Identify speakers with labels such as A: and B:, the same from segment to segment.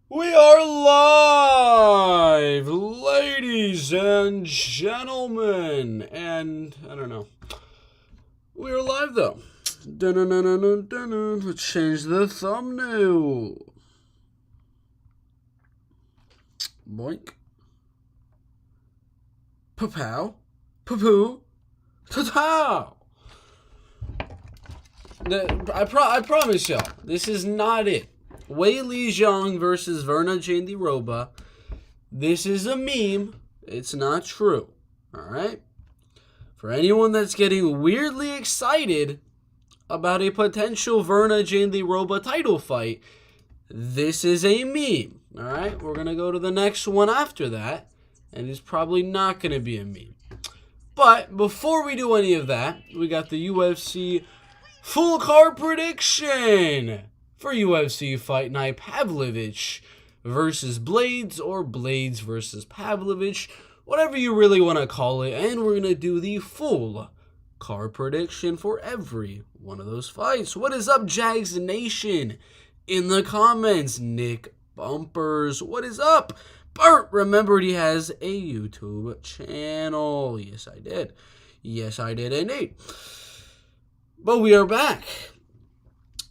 A: We are live, ladies and gentlemen, and I don't know. We are live though. Let's change the thumbnail. Boink. Papow. Papoo. Ta-ta. I promise y'all, this is not it. Wei Li Zhang versus Verna Jandiroba. This is a meme. It's not true. Alright? For anyone that's getting weirdly excited about a potential Verna Jandiroba title fight, this is a meme. Alright? We're going to go to the next one after that, and it's probably not going to be a meme. But before we do any of that, we got the UFC full card prediction for UFC Fight Night Pavlovich versus Blaydes, or Blaydes versus Pavlovich, whatever you really want to call it. And we're going to do the full card prediction for every one of those fights. What is up, Jags Nation? In the comments, Nick Bumpers. What is up? Bert remembered he has a YouTube channel. Yes, I did. Yes, I did indeed. But we are back.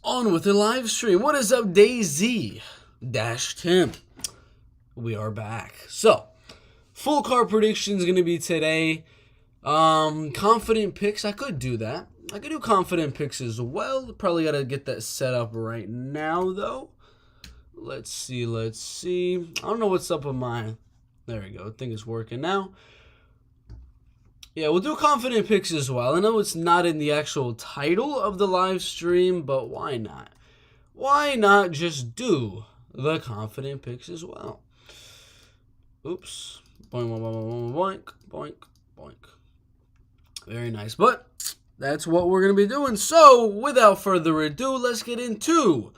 A: On with the live stream. What is up, DayZ-Tim? We are back. So, full card prediction is going to be today. Confident picks. I could do that. I could do confident picks as well. Probably got to get that set up right now, though. Let's see. I don't know what's up with mine. There we go. I think it's working now. Yeah, we'll do confident picks as well. I know it's not in the actual title of the live stream, but why not? Why not just do the confident picks as well? Oops. Boink, boink, boink, boink, boink. Very nice. But that's what we're going to be doing. So, without further ado, let's get into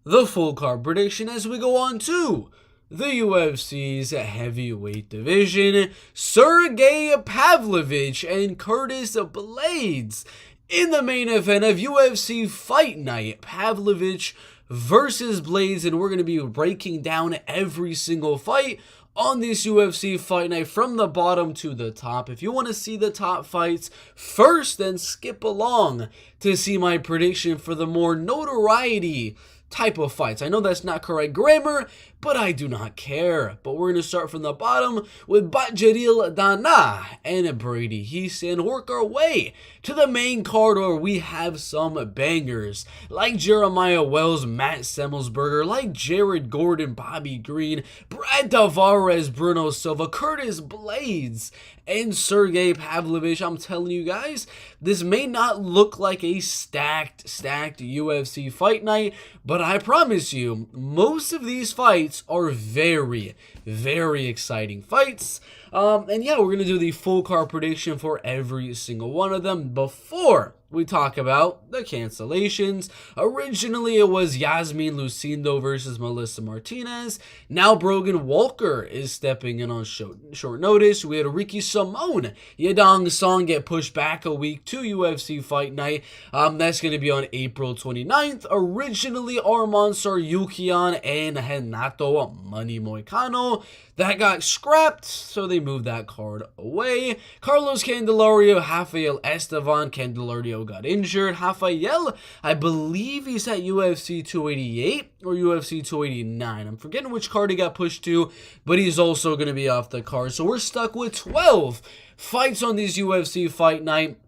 A: the full card prediction as we go on to the UFC's heavyweight division. Sergey Pavlovich and Curtis Blaydes in the main event of UFC Fight Night. Pavlovich versus Blaydes, and we're going to be breaking down every single fight on this UFC Fight Night from the bottom to the top. If you want to see the top fights first, then skip along to see my prediction for the more notoriety type of fights. I know that's not correct grammar, but I do not care. But we're going to start from the bottom with Batjaril Dana and Brady Heese and work our way to the main card where we have some bangers like Jeremiah Wells, Matt Semmelsberger, like Jared Gordon, Bobby Green, Brad Tavares, Bruno Silva, Curtis Blaydes, and Sergey Pavlovich. I'm telling you guys, this may not look like a stacked UFC Fight Night, but I promise you, most of these fights are very exciting fights. And yeah, we're going to do the full card prediction for every single one of them before we talk about the cancellations. Originally, it was Yasmin Lucindo versus Melissa Martinez. Now, Brogan Walker is stepping in on short notice. We had Ricky Simone, Yadong Song get pushed back a week to UFC Fight Night. That's going to be on April 29th. Originally, Arman Saryukian and Renato Money Moicano. That got scrapped, so they moved that card away. Carlos Candelario, Rafael Estevan. Candelario got injured. Rafael, I believe he's at UFC 288 or UFC 289. I'm forgetting which card he got pushed to, but he's also going to be off the card. So we're stuck with 12 fights on this UFC Fight Night,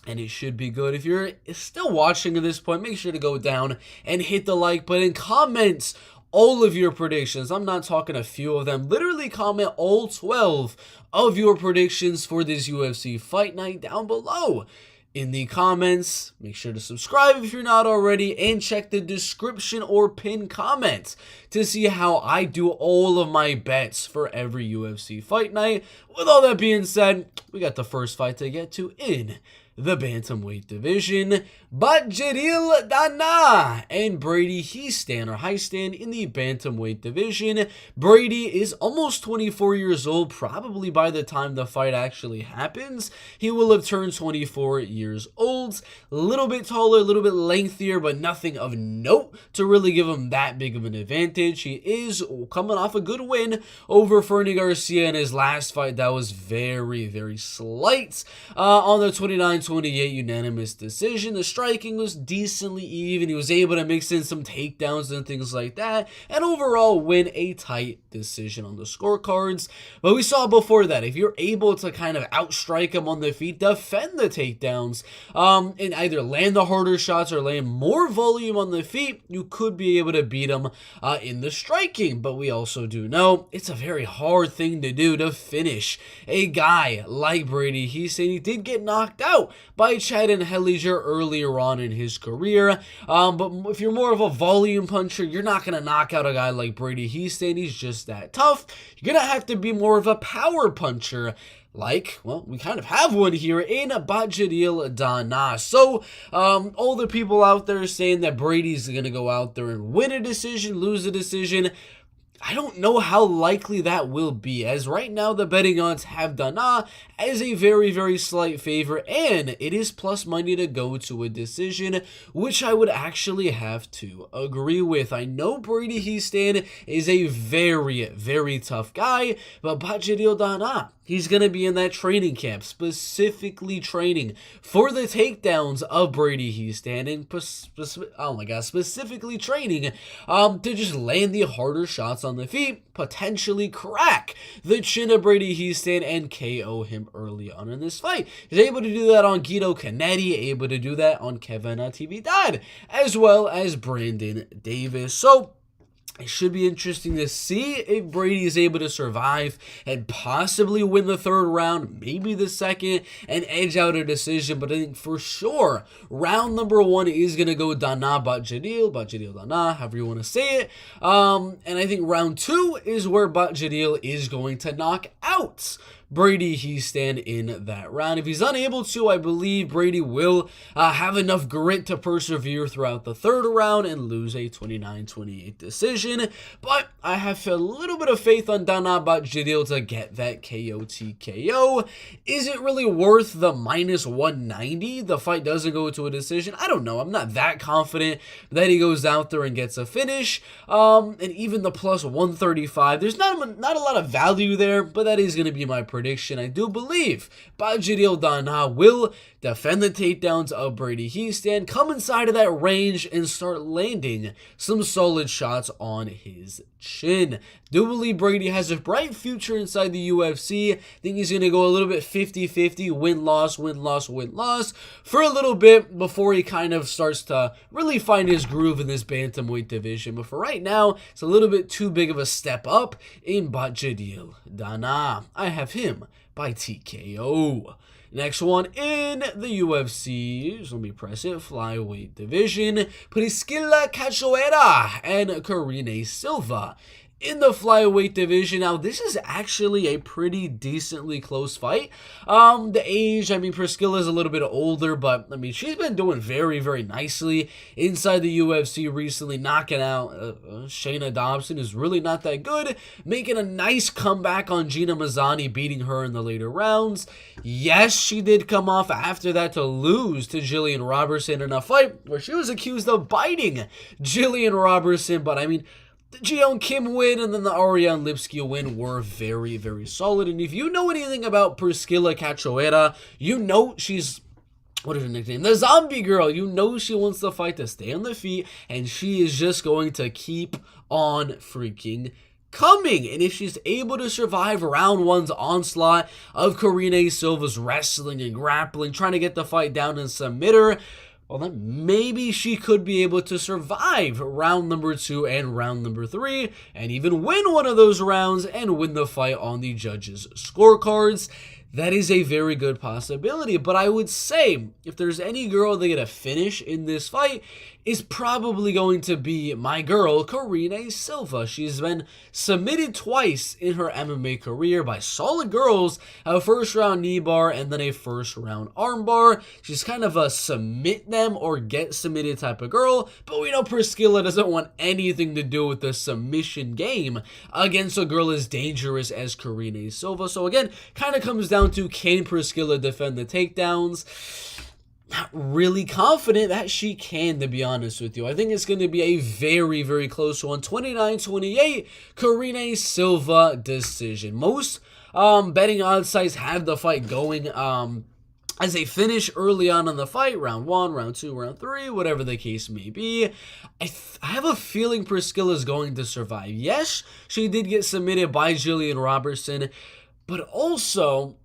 A: and it should be good. If you're still watching at this point, make sure to go down and hit the like button. Comment all of your predictions. I'm not talking a few of them. Literally comment all 12 of your predictions for this UFC Fight Night down below in the comments. Make sure to subscribe if you're not already, and check the description or pinned comment to see how I do all of my bets for every UFC Fight Night. With all that being said, we got the first fight to get to in the bantamweight division. Blaydes Dana and Brady Hiestand in the bantamweight division. Brady is almost 24 years old, probably by the time the fight actually happens. He will have turned 24 years old. A little bit taller, a little bit lengthier, but nothing of note to really give him that big of an advantage. He is coming off a good win over Fernie Garcia in his last fight. That was very, very slight on the 29-28 unanimous decision. The striking was decently even. He was able to mix in some takedowns and things like that, and overall win a tight decision on the scorecards. But we saw before that, if you're able to kind of outstrike him on the feet, defend the takedowns, and either land the harder shots or land more volume on the feet, you could be able to beat him in the striking. But we also do know it's a very hard thing to do to finish a guy like Brady Hiestand. He did get knocked out by Chad and Helliger earlier on in his career, but if you're more of a volume puncher, you're not going to knock out a guy like Brady Hiestand. He's just that tough. You're going to have to be more of a power puncher, like, well, we kind of have one here in Blaydes Dana. So, all the people out there saying that Brady's going to go out there and win a decision, lose a decision, I don't know how likely that will be, as right now the betting odds have Dana as a very, very slight favorite, and it is plus money to go to a decision, which I would actually have to agree with. I know Brady Hiestand is a very, very tough guy, but Blaydes Dana, he's going to be in that training camp, specifically training for the takedowns of Brady Hiestand, and specifically training to just land the harder shots on the feet, potentially crack the chin of Brady Hiestand and KO him early on in this fight. He's able to do that on Guido Canetti, able to do that on Kevin Natividad, as well as Brandon Davis. So it should be interesting to see if Brady is able to survive and possibly win the third round, maybe the second, and edge out a decision. But I think for sure, round number one is going to go Blaydes Dana, however you want to say it. And I think round two is where Blaydes is going to knock out Brady Hiestand in that round. If he's unable to, I believe Brady will have enough grit to persevere throughout the third round and lose a 29-28 decision. But I have a little bit of faith on Dana Blaydes to get that KO TKO. Is it really worth the minus 190? The fight doesn't go to a decision. I don't know. I'm not that confident that he goes out there and gets a finish. And even the plus 135, there's not a lot of value there, but that is going to be my prediction. I do believe Blaydes Dana will defend the takedowns of Brady Hiestand, come inside of that range, and start landing some solid shots on his chin. Do believe Brady has a bright future inside the UFC. Think he's going to go a little bit 50-50, win-loss, win-loss, win-loss for a little bit before he kind of starts to really find his groove in this bantamweight division. But for right now, it's a little bit too big of a step up in Blaydes Dana. I have him by TKO. Next one in the UFC, just let me press it, flyweight division, Priscila Cachoeira and Karine Silva. In the flyweight division, now this is actually a pretty decently close fight. The age, I mean, Priscilla's a little bit older, but I mean, she's been doing very, very nicely inside the UFC recently, knocking out Shayna Dobson, who's really not that good, making a nice comeback on Gina Mazzani, beating her in the later rounds. Yes, she did come off after that to lose to Jillian Robertson in a fight where she was accused of biting Jillian Robertson, but I mean, the Jeon Kim win and then the Ariane Lipski win were very, very solid. And if you know anything about Priscila Cachoeira, you know she's, what is her nickname? The Zombie Girl. You know she wants the fight to stay on the feet, and she is just going to keep on freaking coming. And if she's able to survive round one's onslaught of Karine Silva's wrestling and grappling, trying to get the fight down and submit her, well, then maybe she could be able to survive round number 2 and round number 3 and even win one of those rounds and win the fight on the judges' scorecards. That is a very good possibility, but I would say if there's any girl they get a finish in this fight, is probably going to be my girl, Karine Silva. She's been submitted twice in her MMA career by solid girls, a first-round knee bar and then a first-round arm bar. She's kind of a submit them or get submitted type of girl, but we know Priscilla doesn't want anything to do with the submission game against a girl as dangerous as Karine Silva. So again, kind of comes down to, can Priscilla defend the takedowns? Not really confident that she can, to be honest with you. I think it's going to be a very, very close one. 29-28, Karine Silva decision. Most betting odds sites have the fight going as a finish early on in the fight, round 1, round 2, round 3, whatever the case may be. I have a feeling Priscilla is going to survive. Yes, she did get submitted by Jillian Robertson, but also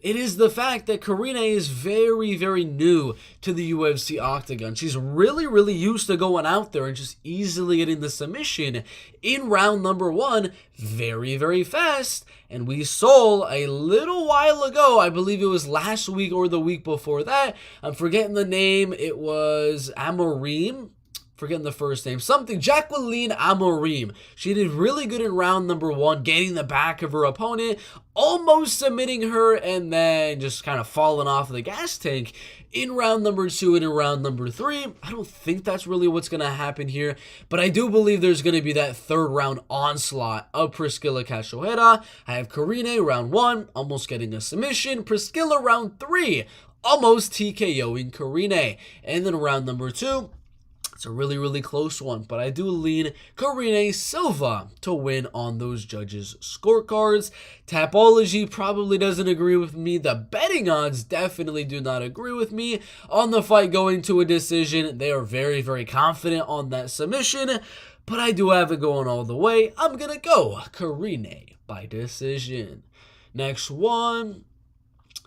A: it is the fact that Karine is very, very new to the UFC octagon. She's really, really used to going out there and just easily getting the submission in round number 1 very, very fast. And we saw a little while ago, I believe it was last week or the week before that, I'm forgetting the name, it was Amorim. Forgetting the first name, Jacqueline Amorim. She did really good in round number 1, getting the back of her opponent, almost submitting her, and then just kind of falling off the gas tank in round number 2 and in round number 3. I don't think that's really what's going to happen here, but I do believe there's going to be that third round onslaught of Priscilla Cachoeira. I have Karine round 1, almost getting a submission. Priscilla round 3, almost TKOing Karine. And then round number 2, it's a really, really close one, but I do lean Karine Silva to win on those judges' scorecards. Tapology probably doesn't agree with me. The betting odds definitely do not agree with me on the fight going to a decision. They are very, very confident on that submission, but I do have it going all the way. I'm going to go Karine by decision. Next one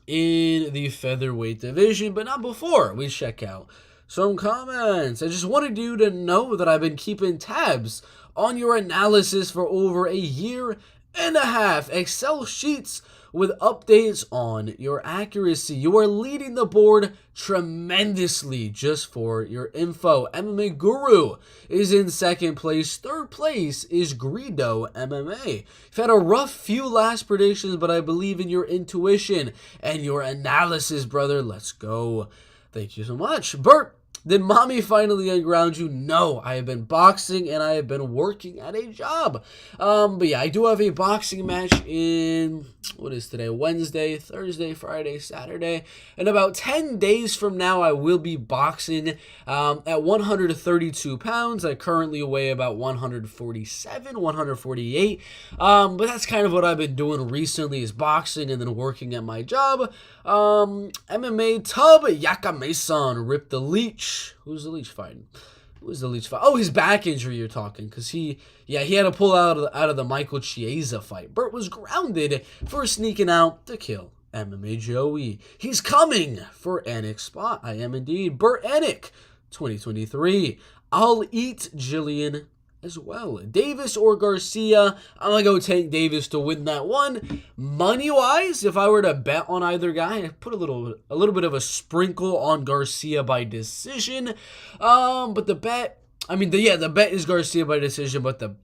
A: in the featherweight division, but not before we check out some comments. I just wanted you to know that I've been keeping tabs on your analysis for over a year and a half. Excel sheets with updates on your accuracy. You are leading the board tremendously. Just for your info, MMA Guru is in second place. Third place is Greedo MMA. You've had a rough few last predictions, but I believe in your intuition and your analysis, brother. Let's go. Thank you so much. Bert, did mommy finally unground you? No, I have been boxing and I have been working at a job. But yeah, I do have a boxing match in, what is today? Wednesday, Thursday, Friday, Saturday. In about 10 days from now, I will be boxing at 132 pounds. I currently weigh about 147, 148. But that's kind of what I've been doing recently, is boxing and then working at my job. MMA Tub Yakamesan ripped the leech. Who's the leech fighting? Who's the leech fight? Oh, his back injury you're talking, because he had to pull out of the Michael Chiesa fight. Bert was grounded for sneaking out to kill MMA Joey. He's coming for Anik's spot. I am indeed. Bert Anik, 2023. I'll eat Jillian as well. Davis or Garcia? I'm gonna go take Davis to win that one. Money wise, if I were to bet on either guy, I put a little bit of a sprinkle on Garcia by decision. But the bet, the bet is Garcia by decision, but the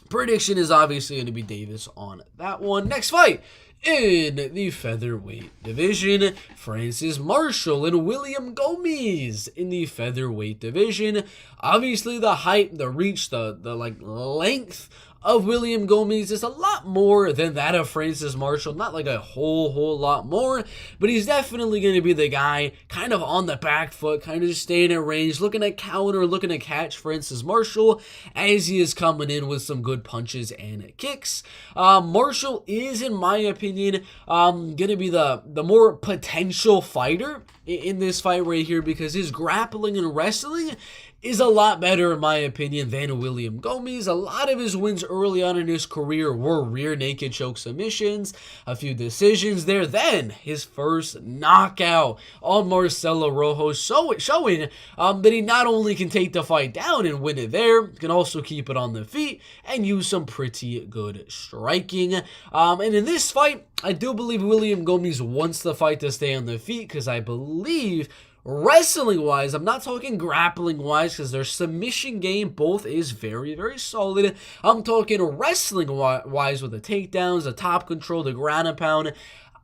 A: prediction is obviously going to be Davis on that one. Next fight in the featherweight division, Francis Marshall and William Gomez in the featherweight division. Obviously, the height, the reach, the length of William Gomez is a lot more than that of Francis Marshall. Not like a whole lot more, but he's definitely going to be the guy kind of on the back foot, kind of just staying at range, looking to counter, looking to catch Francis Marshall as he is coming in with some good punches and kicks. Marshall is, in my opinion, going to be the more potential fighter in this fight right here, because his grappling and wrestling is a lot better, in my opinion, than William Gomez. A lot of his wins early on in his career were rear naked choke submissions, a few decisions there. Then his first knockout on Marcelo Rojo, showing that he not only can take the fight down and win it there, can also keep it on the feet and use some pretty good striking. And in this fight, I do believe William Gomez wants the fight to stay on the feet, because I believe Wrestling-wise, I'm not talking grappling-wise because their submission game both is very, very solid. I'm talking wrestling-wise with the takedowns, the top control, the ground and pound.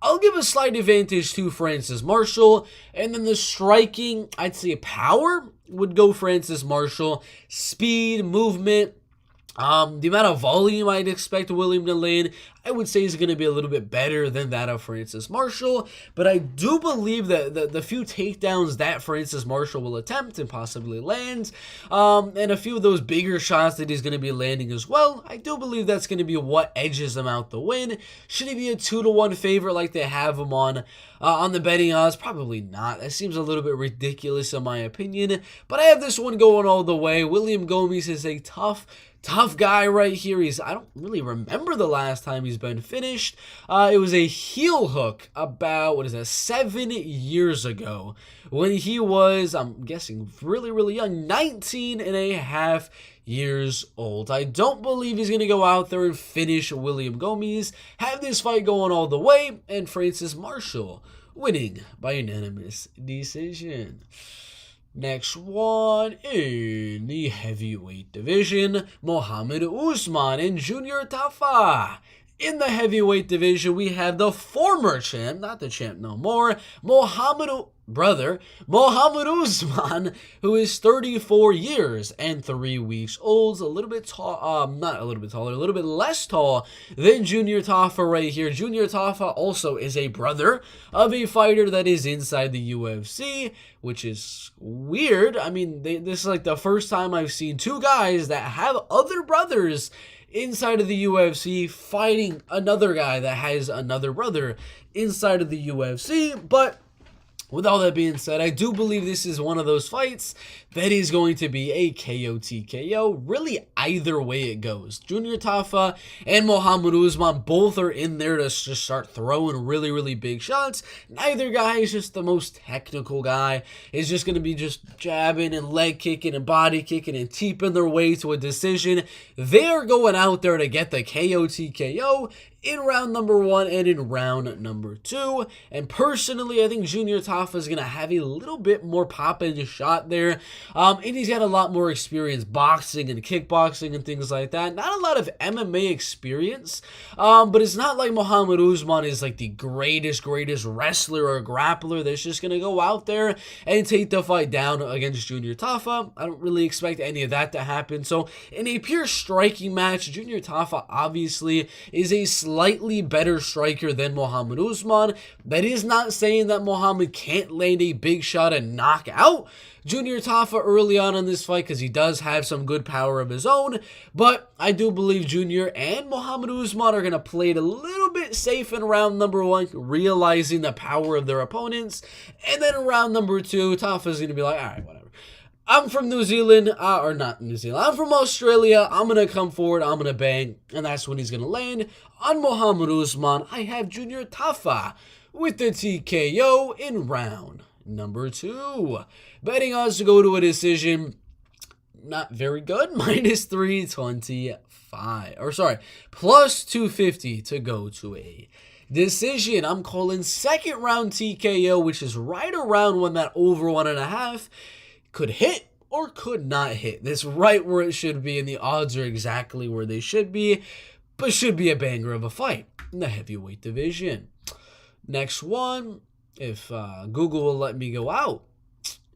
A: I'll give a slight advantage to Francis Marshall. And then the striking, I'd say power would go Francis Marshall. Speed, movement, the amount of volume I'd expect William to land, I would say is going to be a little bit better than that of Francis Marshall. But I do believe that the few takedowns that Francis Marshall will attempt and possibly land, and a few of those bigger shots that he's going to be landing as well, I do believe that's going to be what edges him out the win. Should he be a 2-1 favorite like they have him on the betting odds? Probably not. That seems a little bit ridiculous in my opinion. But I have this one going all the way. William Gomis is a tough guy right here. I don't really remember the last time he's been finished. It was a heel hook about, 7 years ago when he was, I'm guessing, really, really young, 19 and a half years old. I don't believe he's going to go out there and finish William Gomis. Have this fight going all the way, and Francis Marshall winning by unanimous decision. Next one in the heavyweight division, Muhammad Usman and Junior Tafa. In the heavyweight division, we have the former champ, not the champ no more, Muhammad Usman, who is 34 years and 3 weeks old, a little bit tall, not a little bit taller, a little bit less tall than Junior Tafa right here. Junior Tafa also is a brother of a fighter that is inside the UFC, which is weird. I mean, this is like the first time I've seen two guys that have other brothers inside of the UFC fighting another guy that has another brother inside of the UFC. But with all that being said, I do believe this is one of those fights that is going to be a KO TKO. Really, either way it goes. Junior Tafa and Muhammad Usman both are in there to just start throwing really, really big shots. Neither guy is just the most technical guy. Is just going to be just jabbing and leg kicking and body kicking and teeping their way to a decision. They're going out there to get the KO TKO in round number 1 and in round number 2. And personally, I think Junior Tafa is going to have a little bit more pop in his shot there. And he's got a lot more experience boxing and kickboxing and things like that. Not a lot of MMA experience, but it's not like Muhammad Usman is like the greatest wrestler or grappler that's just going to go out there and take the fight down against Junior Tafa. I don't really expect any of that to happen. So in a pure striking match, Junior Tafa obviously is a slightly better striker than Muhammad Usman. That is not saying that Muhammad can't land a big shot and knock out Junior Tafa early on in this fight, because he does have some good power of his own. But I do believe Junior and Muhammad Usman are going to play it a little bit safe in round number 1, realizing the power of their opponents. And then in round number 2, Tafa's going to be like, all right, whatever. I'm from New Zealand, or not New Zealand, I'm from Australia. I'm going to come forward, I'm going to bang, and that's when he's going to land. On Muhammad Usman, I have Junior Tafa with the TKO in round number 2. Betting odds to go to a decision, not very good, minus 325, or sorry, plus 250 to go to a decision. I'm calling second round TKO, which is right around when that over 1.5 could hit or could not hit. That's right where it should be, and the odds are exactly where they should be, but should be a banger of a fight in the heavyweight division. Next one, if Google will let me go out.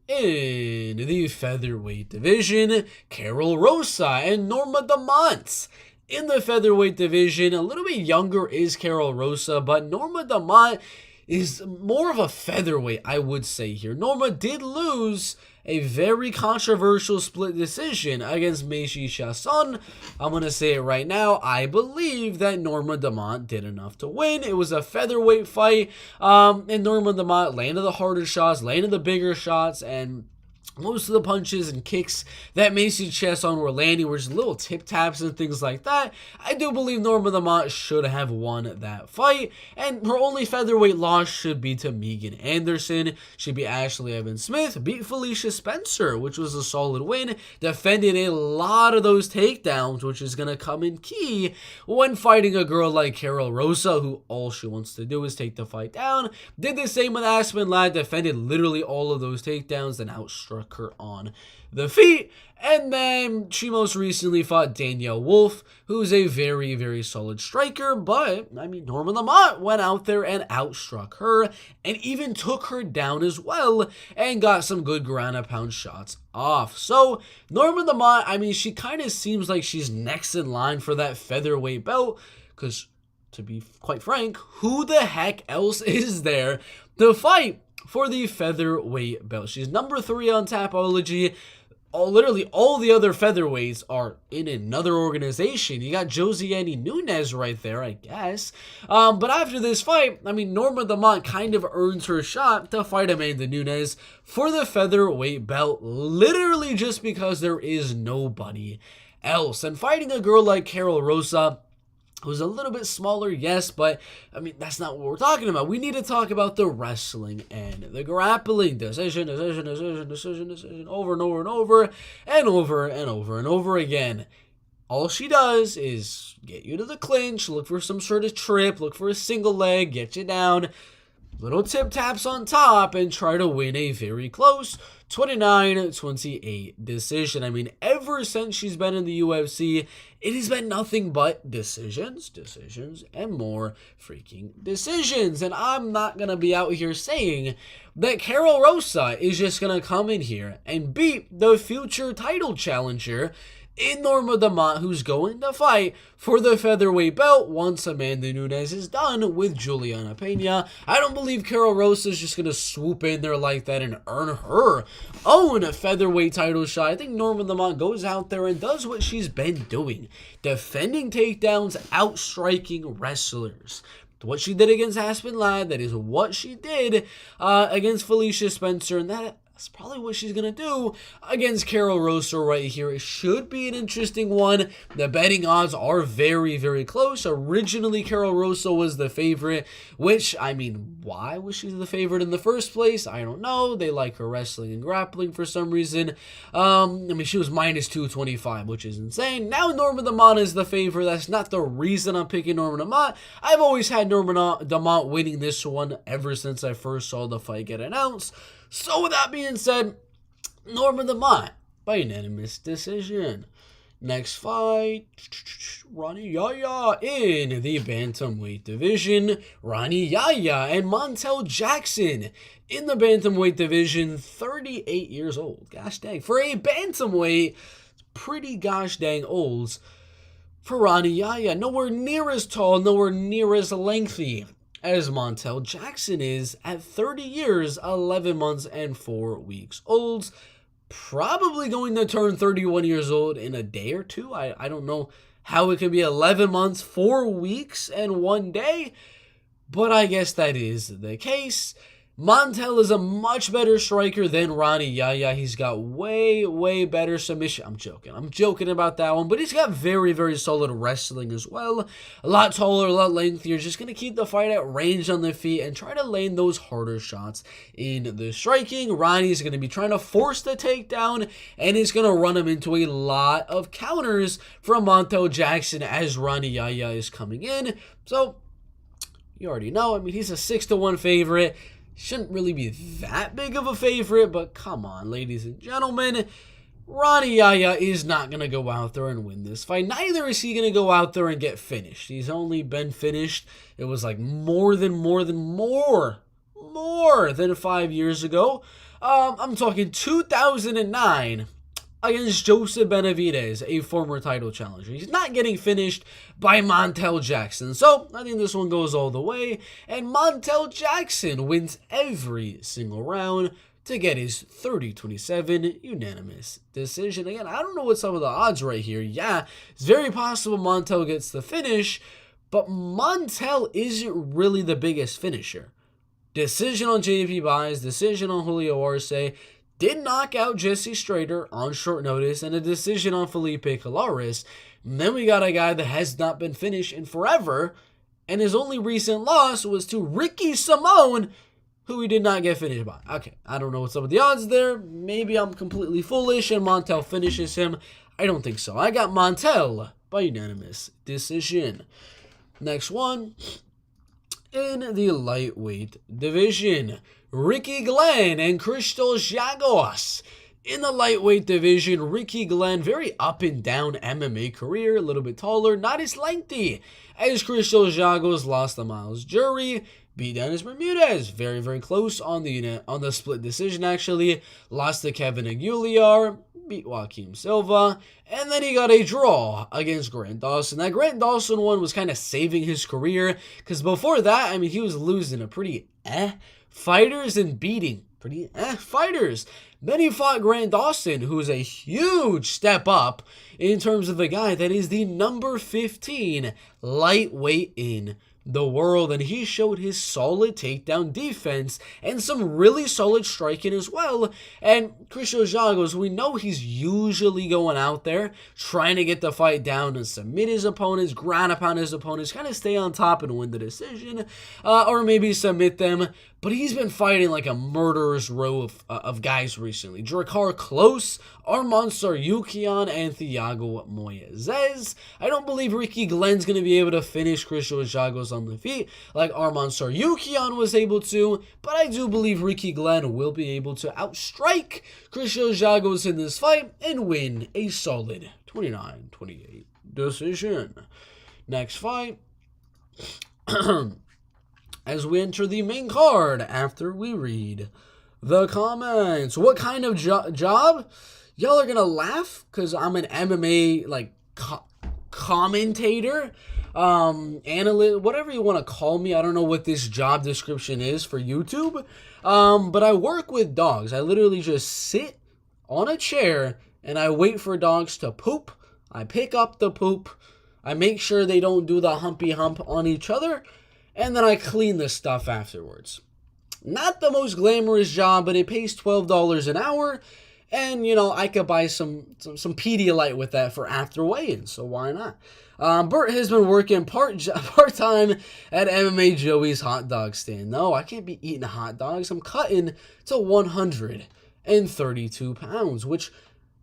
A: In the featherweight division, Carol Rosa and Norma Dumont. In the featherweight division, a little bit younger is Carol Rosa, but Norma Dumont is more of a featherweight, I would say here. Norma did lose a very controversial split decision against Meishi Chasson. I'm going to say it right now. I believe that Norma Dumont did enough to win. It was a featherweight fight, and Norma Dumont landed the harder shots, landed the bigger shots, and most of the punches and kicks that Macy Chiasson were landing were just little tip taps and things like that. I do believe Norma Lamont should have won that fight, and her only featherweight loss should be to Megan Anderson. She beat Ashley Evans Smith, beat Felicia Spencer, which was a solid win, defended a lot of those takedowns, which is going to come in key when fighting a girl like Carol Rosa, who all she wants to do is take the fight down. Did the same with Aspen Ladd, defended literally all of those takedowns, and outstruck her on the feet. And then she most recently fought Danielle Wolf, who's a very, very solid striker. But, I mean, Norma Lamont went out there and outstruck her and even took her down as well and got some good ground and pound shots off. So, Norma Lamont, I mean, she kind of seems like she's next in line for that featherweight belt because, to be quite frank, who the heck else is there to fight for the featherweight belt? She's number 3 on Tapology. Literally all the other featherweights are in another organization. You got Josiane Nunes right there, I guess. But after this fight, I mean, Norma Lamont kind of earns her shot to fight Amanda Nunes for the featherweight belt, literally just because there is nobody else. And fighting a girl like Carol Rosa, who's a little bit smaller, yes, but, I mean, that's not what we're talking about. We need to talk about the wrestling and the grappling. Decision, over and over and over, and over and over and over again. All she does is get you to the clinch, look for some sort of trip, look for a single leg, get you down, little tip taps on top, and try to win a very close 29-28 decision. I mean, ever since she's been in the UFC, it has been nothing but decisions, and more freaking decisions. And I'm not going to be out here saying that Carol Rosa is just going to come in here and beat the future title challenger in Norma Lamont, who's going to fight for the featherweight belt once Amanda Nunes is done with Juliana Pena. I don't believe Carol Rosa is just going to swoop in there like that and earn her own featherweight title shot. I think Norma Lamont goes out there and does what she's been doing, defending takedowns, outstriking wrestlers. What she did against Aspen Ladd, that is what she did against Felicia Spencer, and that's probably what she's going to do against Carol Rosa right here. It should be an interesting one. The betting odds are very, very close. Originally, Carol Rosa was the favorite, which, I mean, why was she the favorite in the first place? I don't know. They like her wrestling and grappling for some reason. I mean, she was minus 225, which is insane. Now Norma Lamont is the favorite. That's not the reason I'm picking Norma Lamont. I've always had Norma Lamont winning this one ever since I first saw the fight get announced. So with that being said, Norma Lamont by unanimous decision. Next fight, Rani Yahya in the bantamweight division. Rani Yahya and Montel Jackson in the bantamweight division. 38 years old. Gosh dang. For a bantamweight, pretty gosh dang old for Rani Yahya. Nowhere near as tall, nowhere near as lengthy as Montel Jackson is at 30 years, 11 months, and 4 weeks old. Probably going to turn 31 years old in a day or two. I don't know how it could be 11 months, 4 weeks, and 1 day, but I guess that is the case. Montel is a much better striker than Rani Yahya. He's got way, way better submission. I'm joking about that one, but he's got very, very solid wrestling as well. A lot taller, a lot lengthier. Just going to keep the fight at range on the feet and try to land those harder shots in the striking. Ronnie's going to be trying to force the takedown, and he's going to run him into a lot of counters from Montel Jackson as Rani Yahya is coming in. So, you already know. I mean, he's a 6-1 favorite. Shouldn't really be that big of a favorite, but come on, ladies and gentlemen. Rani Yahya is not going to go out there and win this fight. Neither is he going to go out there and get finished. He's only been finished. It was like more than 5 years ago. I'm talking 2009 against Joseph Benavidez, a former title challenger. He's not getting finished by Montel Jackson. So, I think this one goes all the way. And Montel Jackson wins every single round to get his 30-27 unanimous decision. Again, I don't know what's up with the odds right here. Yeah, it's very possible Montel gets the finish, but Montel isn't really the biggest finisher. Decision on JP Buys, decision on Julio Arce, did knock out Jesse Strader on short notice and a decision on Felipe Colares. And then we got a guy that has not been finished in forever, and his only recent loss was to Ricky Simone, who he did not get finished by. Okay, I don't know what's up with the odds there. Maybe I'm completely foolish and Montel finishes him. I don't think so. I got Montel by unanimous decision. Next one, in the lightweight division, Ricky Glenn and Crystal Giagos. In the lightweight division, Ricky Glenn, very up and down MMA career, a little bit taller, not as lengthy as Crystal Giagos, lost to Miles Jury, beat Dennis Bermudez, very, very close on the split decision actually, lost to Kevin Aguilar, beat Joaquim Silva, and then he got a draw against Grant Dawson. That Grant Dawson one was kind of saving his career, because before that, I mean, he was losing a pretty fighters and beating pretty fighters. Then he fought Grant Dawson, who is a huge step up in terms of the guy that is the number 15 lightweight in the world, and he showed his solid takedown defense and some really solid striking as well. And Crystal Giagos, we know he's usually going out there trying to get the fight down and submit his opponents, ground upon his opponents, kind of stay on top and win the decision, or maybe submit them. But he's been fighting like a murderous row of guys recently. Drakkar Klose, Arman Tsarukyan, and Thiago Moises. I don't believe Ricky Glenn's going to be able to finish Crystal Giagos on the feet like Arman Tsarukyan was able to, but I do believe Ricky Glenn will be able to outstrike Crystal Giagos in this fight and win a solid 29-28 decision. Next fight. As we enter the main card after we read the comments. What kind of job? Y'all are gonna laugh because I'm an MMA like commentator, analyst, whatever you want to call me. I don't know what this job description is for YouTube, but I work with dogs. I literally just sit on a chair and I wait for dogs to poop. I pick up the poop. I make sure they don't do the humpy hump on each other. And then I clean the stuff afterwards. Not the most glamorous job, but it pays $12 an hour. And, you know, I could buy some Pedialyte with that for after weigh-in, so why not? Bert has been working part-time at MMA Joey's hot dog stand. No, I can't be eating hot dogs. I'm cutting to 132 pounds, which,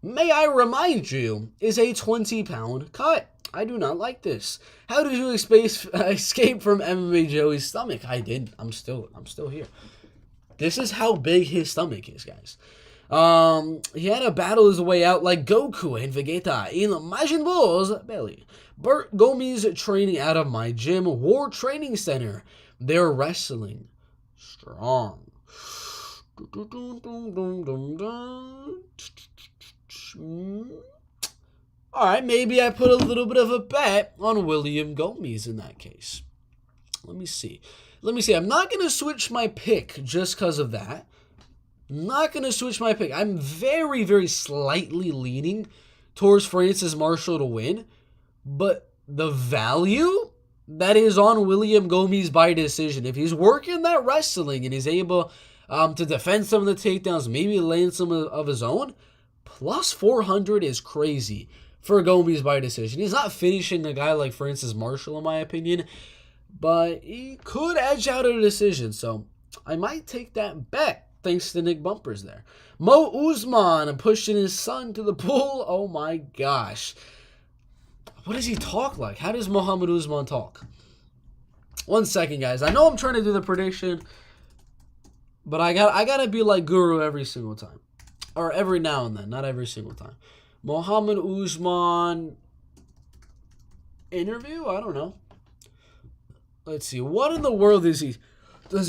A: may I remind you, is a 20-pound cut. I do not like this. How did you escape from MMA Joey's stomach? I did. I'm still here. This is how big his stomach is, guys. He had to battle his way out like Goku and Vegeta in Majin Buu's belly. Bert Gomes training out of my gym, War Training Center. They're wrestling strong. All right, maybe I put a little bit of a bet on William Gomes in that case. Let me see. I'm not going to switch my pick just because of that. I'm very, very slightly leaning towards Francis Marshall to win. But the value that is on William Gomes by decision, if he's working that wrestling and he's able to defend some of the takedowns, maybe land some of his own, plus 400 is crazy for Gomes by decision. He's not finishing a guy like Francis Marshall, in my opinion, but he could edge out a decision. So I might take that bet, thanks to Nick Bumpers there. Mo Usman pushing his son to the pool. Oh my gosh. What does he talk like? How does Muhammad Usman talk? 1 second, guys. I know I'm trying to do the prediction, but I gotta be like Guru every single time. Or every now and then, not every single time. Muhammad Usman interview? I don't know. Let's see. What in the world does he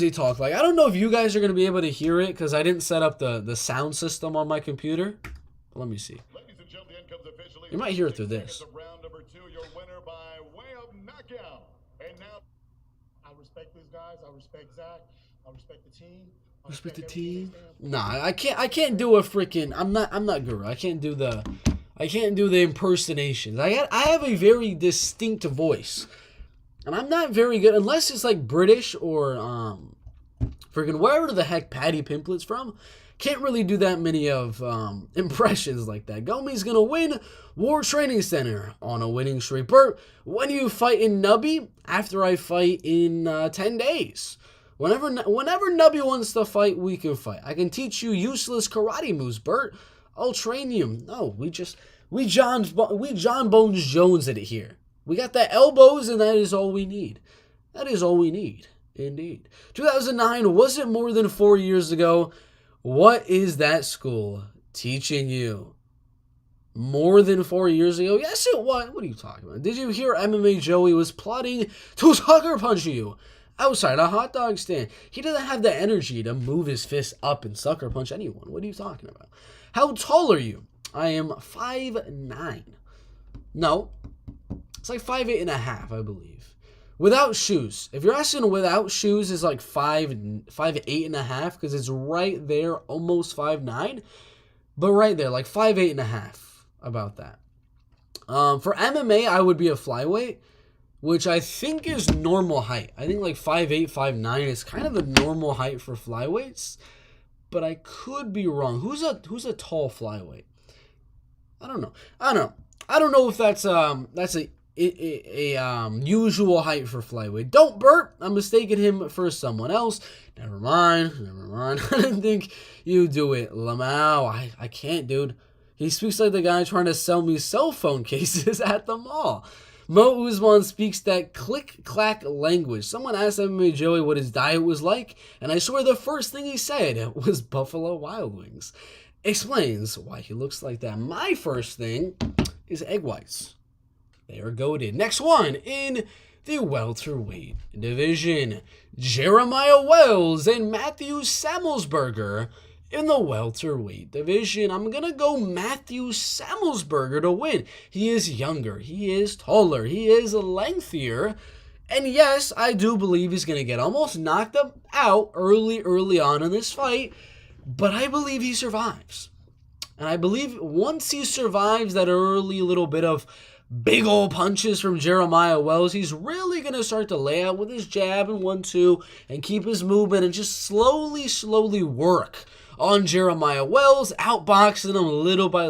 A: talk like? I don't know if you guys are going to be able to hear it because I didn't set up the sound system on my computer. But let me see. You might hear it through this.
B: Round number 2, your winner by way of knockout. And now I respect these guys. I respect Zach. I respect the team.
A: Respect the team. Nah, I can't do a freaking. I'm not Guru. I can't do the impersonations. I have a very distinct voice, and I'm not very good unless it's like British or freaking wherever the heck Paddy Pimplet's from. Can't really do that many of impressions like that. Gomi's going to win War Training Center on a winning streak. Bert, when you fight in Nubby? After I fight in 10 days. Whenever Nubby wants to fight, we can fight. I can teach you useless karate moves, Bert. I'll train you. No, we John Bones Jones at it here. We got the elbows, and that is all we need. That is all we need, indeed. 2009 wasn't more than 4 years ago. What is that school teaching you? More than 4 years ago? Yes, it was. What are you talking about? Did you hear MMA Joey was plotting to sucker punch you outside a hot dog stand? He doesn't have the energy to move his fist up and sucker punch anyone. What are you talking about? How tall are you? I am 5'9". No, it's like 5'8.5", I believe. Without shoes. If you're asking without shoes, is like 5'8.5", because it's right there, almost 5'9", but right there, like 5'8.5", about that. For MMA, I would be a flyweight, which I think is normal height. I think like 5'8", 5'9" is kind of a normal height for flyweights, but I could be wrong. Who's a tall flyweight? I don't know. I don't know if that's a usual height for flyweight. Don't, Bert. I'm mistaking him for someone else. Never mind. I didn't think you do it, Lamau. I can't, dude. He speaks like the guy trying to sell me cell phone cases at the mall. Mo Usman speaks that click-clack language. Someone asked MMA Joey what his diet was like, and I swear the first thing he said was Buffalo Wild Wings. Explains why he looks like that. My first thing is egg whites. They are goated. Next one in the welterweight division. Jeremiah Wells and Matthew Samuelsberger in the welterweight division. I'm going to go Matthew Samuelsberger to win. He is younger. He is taller. He is lengthier. And yes, I do believe he's going to get almost knocked out early on in this fight. But I believe he survives. And I believe once he survives that early little bit of big old punches from Jeremiah Wells, he's really going to start to lay out with his jab and 1-2 and keep his movement and just slowly work on Jeremiah Wells, outboxing him little by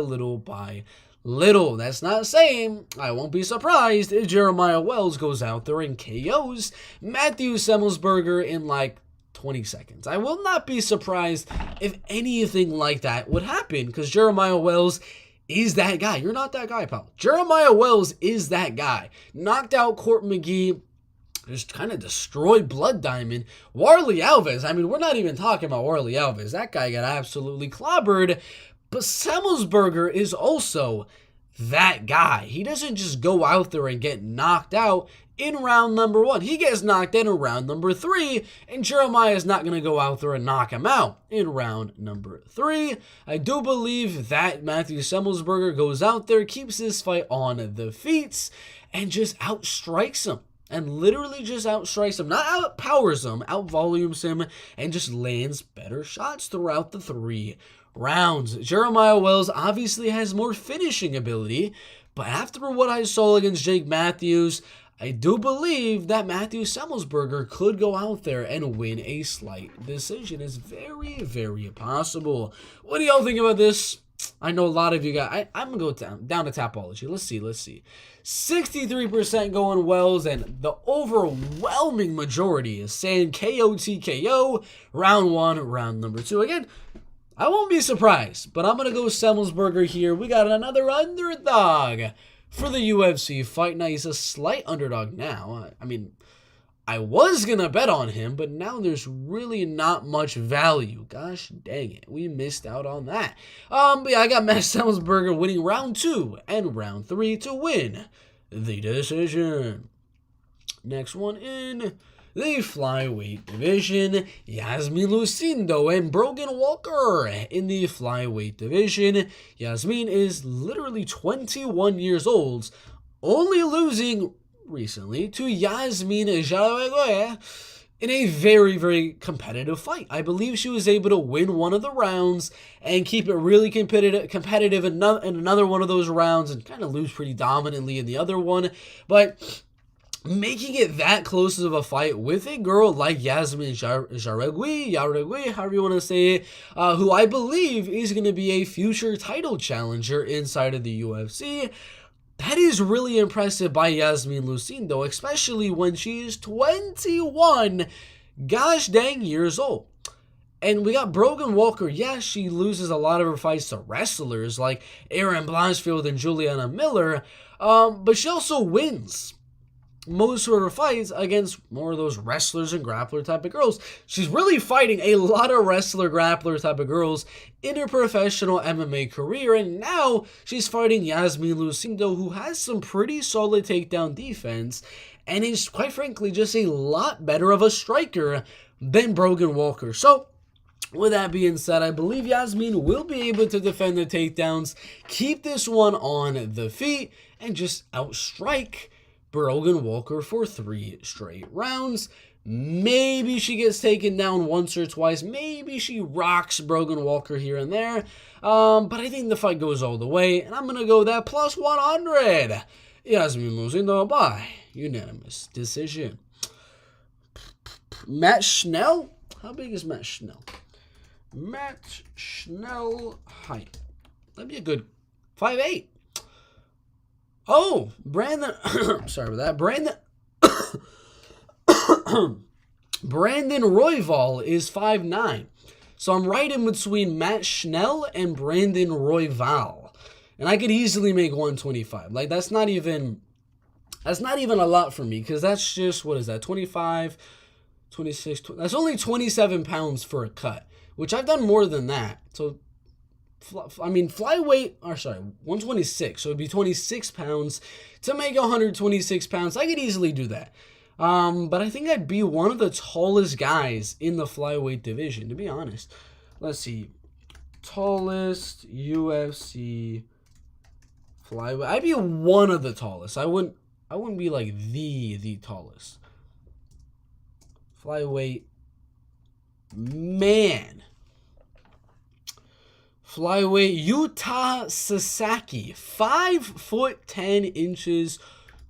A: little. That's not saying I won't be surprised if Jeremiah Wells goes out there and KOs Matthew Samuelsberger in like 20 seconds. I will not be surprised if anything like that would happen, because Jeremiah Wells is that guy. You're not that guy, pal. Jeremiah Wells is that guy. Knocked out Court McGee, just kind of destroyed Blood Diamond. Warley Alves, I mean, we're not even talking about Warley Alves. That guy got absolutely clobbered. But Samuelsberger is also that guy. He doesn't just go out there and get knocked out in round number 1. He gets knocked in round number 3, and Jeremiah is not going to go out there and knock him out in round number 3. I do believe that Matthew Samuelsberger goes out there, keeps this fight on the feet, and just outstrikes him. And literally just outstrikes him. Not outpowers him, outvolumes him, and just lands better shots throughout the 3 rounds. Jeremiah Wells obviously has more finishing ability, but after what I saw against Jake Matthews, I do believe that Matthew Samuelsberger could go out there and win a slight decision. It's very, very possible. What do y'all think about this? I know a lot of you guys. I'm going to go down to Tapology. Let's see. 63% going Wells, and the overwhelming majority is saying KO TKO, round 1, round number 2. Again, I won't be surprised, but I'm going to go Samuelsberger here. We got another underdog for the UFC fight. Now, he's a slight underdog now. I mean, I was going to bet on him, but now there's really not much value. Gosh dang it. We missed out on that. But yeah, I got Matt Samuelsberger winning round 2 and round 3 to win the decision. Next one in the flyweight division, Yasmin Lucindo and Brogan Walker in the flyweight division. Yasmin is literally 21 years old, only losing recently to Yasmin Jauregui in a very, very competitive fight. I believe she was able to win one of the rounds and keep it really competitive in another one of those rounds and kind of lose pretty dominantly in the other one. But making it that close of a fight with a girl like Yasmin Jauregui, however you want to say it, who I believe is going to be a future title challenger inside of the UFC. That is really impressive by Yasmin Lucindo, especially when she is 21 gosh dang years old. And we got Brogan Walker. Yes, she loses a lot of her fights to wrestlers like Erin Blanchfield and Juliana Miller, but she also wins most of her fights against more of those wrestlers and grappler type of girls. She's really fighting a lot of wrestler, grappler type of girls in her professional MMA career, and now she's fighting Yasmin Lucindo, who has some pretty solid takedown defense and is, quite frankly, just a lot better of a striker than Brogan Walker. So, with that being said, I believe Yasmin will be able to defend the takedowns, keep this one on the feet, and just outstrike Brogan Walker for 3 straight rounds. Maybe she gets taken down once or twice. Maybe she rocks Brogan Walker here and there. But I think the fight goes all the way, and I'm going to go that plus 100. Yasmin Lucindo by unanimous decision. Matt Schnell? How big is Matt Schnell? Matt Schnell height. That'd be a good 5'8". Oh, Brandon. Sorry about that. Brandon Royval is 5'9". So I'm right in between Matt Schnell and Brandon Royval. And I could easily make 125. Like, that's not even a lot for me, because that's just, what is that, 25, 26, 20, that's only 27 pounds for a cut, which I've done more than that. So, I mean, flyweight, 126, so it'd be 26 pounds to make 126 pounds. I could easily do that. But I think I'd be one of the tallest guys in the flyweight division, to be honest. Let's see. Tallest UFC flyweight. I'd be one of the tallest. I wouldn't be like the tallest. Flyweight. Man. Flyweight Yuta Sasaki, 5'10"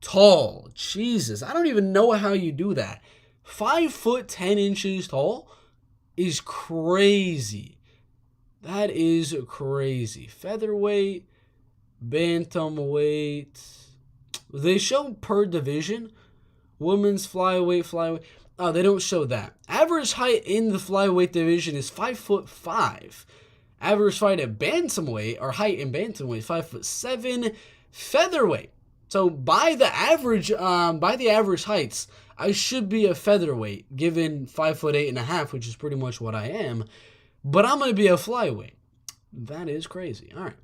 A: tall. Jesus, I don't even know how you do that. 5'10" tall is crazy. That is crazy. Featherweight, bantamweight. They show per division. Women's flyweight. Oh, they don't show that. Average height in the flyweight division is 5'5". Average height at bantamweight, or height in bantamweight, 5'7". Featherweight. So by the average heights, I should be a featherweight, given 5'8.5", which is pretty much what I am. But I'm gonna be a flyweight. That is crazy. All right.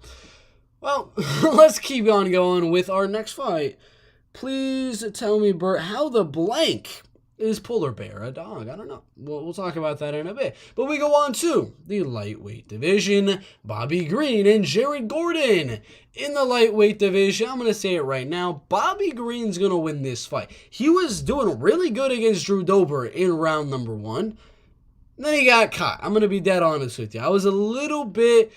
A: Well, let's keep on going with our next fight. Please tell me, Bert, how the blank is polar bear a dog? I don't know. We'll talk about that in a bit. But we go on to the lightweight division. Bobby Green and Jared Gordon in the lightweight division. I'm going to say it right now. Bobby Green's going to win this fight. He was doing really good against Drew Dober in round number 1. Then he got caught. I'm going to be dead honest with you. I was a little bit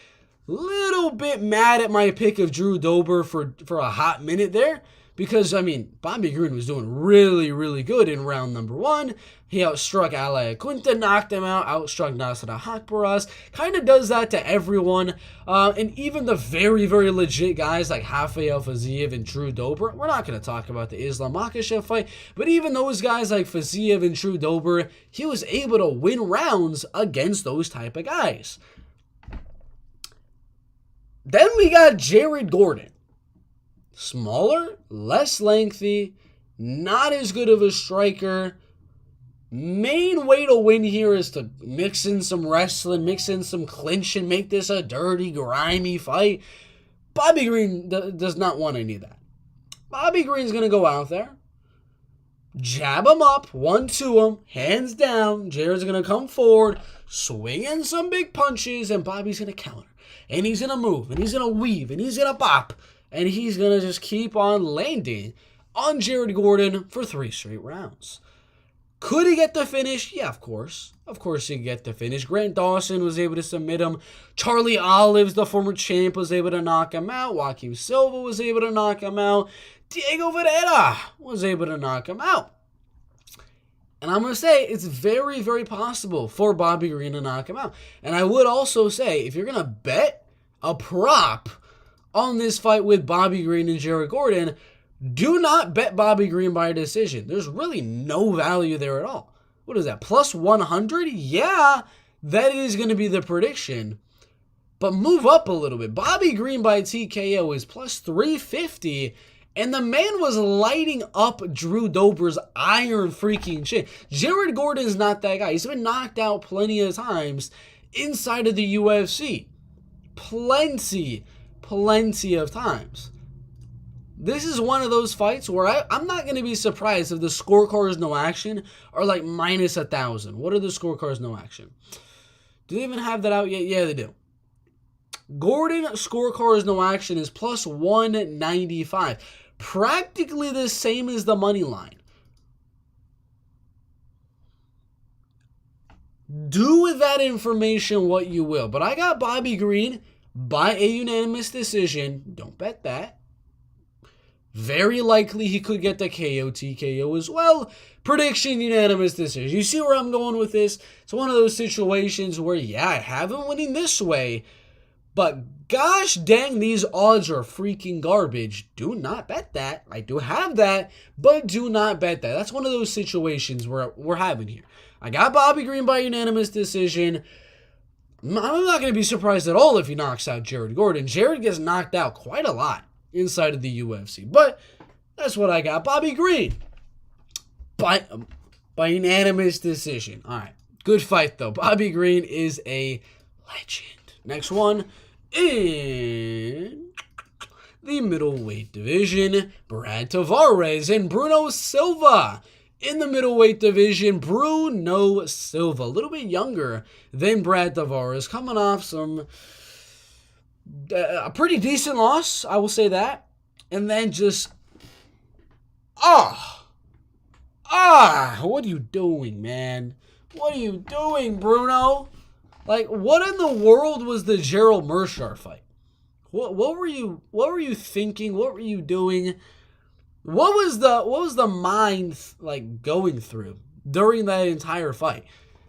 A: mad at my pick of Drew Dober for a hot minute there. Because, I mean, Bobby Green was doing really, really good in round number 1. He outstruck Ali Akunta, knocked him out, outstruck Nasrat Hakparas. Kind of does that to everyone. And even the very, very legit guys like Rafael Fiziev and Drew Dober. We're not going to talk about the Islam Makhachev fight. But even those guys like Fiziev and Drew Dober, he was able to win rounds against those type of guys. Then we got Jared Gordon. Smaller, less lengthy, not as good of a striker. Main way to win here is to mix in some wrestling, mix in some clinching, make this a dirty, grimy fight. Bobby Green does not want any of that. Bobby Green's going to go out there, jab him up, 1-2 him, hands down. Jared's going to come forward, swing in some big punches, and Bobby's going to counter. And he's going to move, and he's going to weave, and he's going to bop. And he's going to just keep on landing on Jared Gordon for 3 straight rounds. Could he get the finish? Yeah, of course. Of course he could get the finish. Grant Dawson was able to submit him. Charlie Olives, the former champ, was able to knock him out. Joaquim Silva was able to knock him out. Diego Ferreira was able to knock him out. And I'm going to say it's very, very possible for Bobby Green to knock him out. And I would also say, if you're going to bet a prop on this fight with Bobby Green and Jared Gordon, do not bet Bobby Green by a decision. There's really no value there at all. What is that, plus 100? Yeah, that is going to be the prediction. But move up a little bit. Bobby Green by TKO is plus 350. And the man was lighting up Drew Dober's iron freaking chin. Jared Gordon's not that guy. He's been knocked out plenty of times inside of the UFC. Plenty of times. This is one of those fights where I'm not going to be surprised if the scorecards no action are like minus 1,000. What are the scorecards no action? Do they even have that out yet? Yeah, they do. Gordon scorecards no action is plus 195. Practically the same as the money line. Do with that information what you will. But I got Bobby Green by a unanimous decision. Don't bet that. Very likely he could get the KO, TKO as well. Prediction, unanimous decision. You see where I'm going with this? It's one of those situations where, yeah, I have him winning this way. But gosh dang, these odds are freaking garbage. Do not bet that. I do have that, but do not bet that. That's one of those situations where we're having here. I got Bobby Green by unanimous decision. I'm not going to be surprised at all if he knocks out Jared Gordon. Jared gets knocked out quite a lot inside of the UFC. But that's what I got. Bobby Green by unanimous decision. All right. Good fight, though. Bobby Green is a legend. Next one. In the middleweight division, Brad Tavares and Bruno Silva. In the middleweight division, Bruno Silva, a little bit younger than Brad Tavares, coming off a pretty decent loss, I will say that. And then just, what are you doing, man? What are you doing, Bruno? Like, what in the world was the Gerald Meerschaert fight? What were you thinking? What were you doing? What was the mind like going through during that entire fight?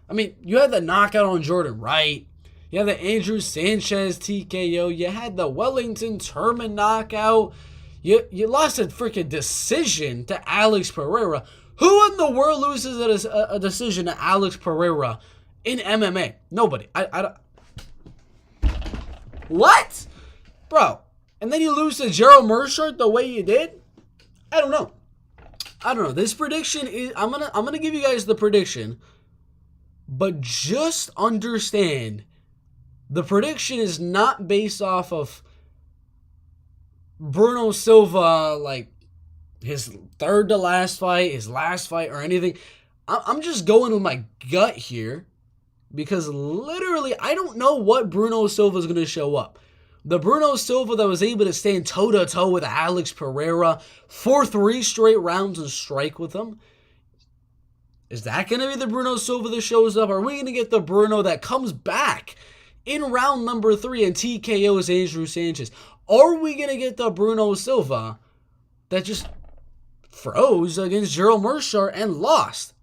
A: I mean, you had the knockout on Jordan Wright. You had the Andrew Sanchez TKO. You had the Wellington Turman knockout. You lost a freaking decision to Alex Pereira. Who in the world loses a decision to Alex Pereira in MMA? Nobody. I don't. What? Bro. And then you lose to Gerald Meerschaert the way you did? I don't know. This prediction is I'm gonna give you guys the prediction. But just understand the prediction is not based off of Bruno Silva, like his third to last fight, his last fight, or anything. I'm just going with my gut here. Because literally, I don't know what Bruno Silva is going to show up. The Bruno Silva that was able to stand toe-to-toe with Alex Pereira for 3 straight rounds and strike with him. Is that going to be the Bruno Silva that shows up? Are we going to get the Bruno that comes back in round number 3 and TKOs Andrew Sanchez? Are we going to get the Bruno Silva that just froze against Gerald Meerschaert and lost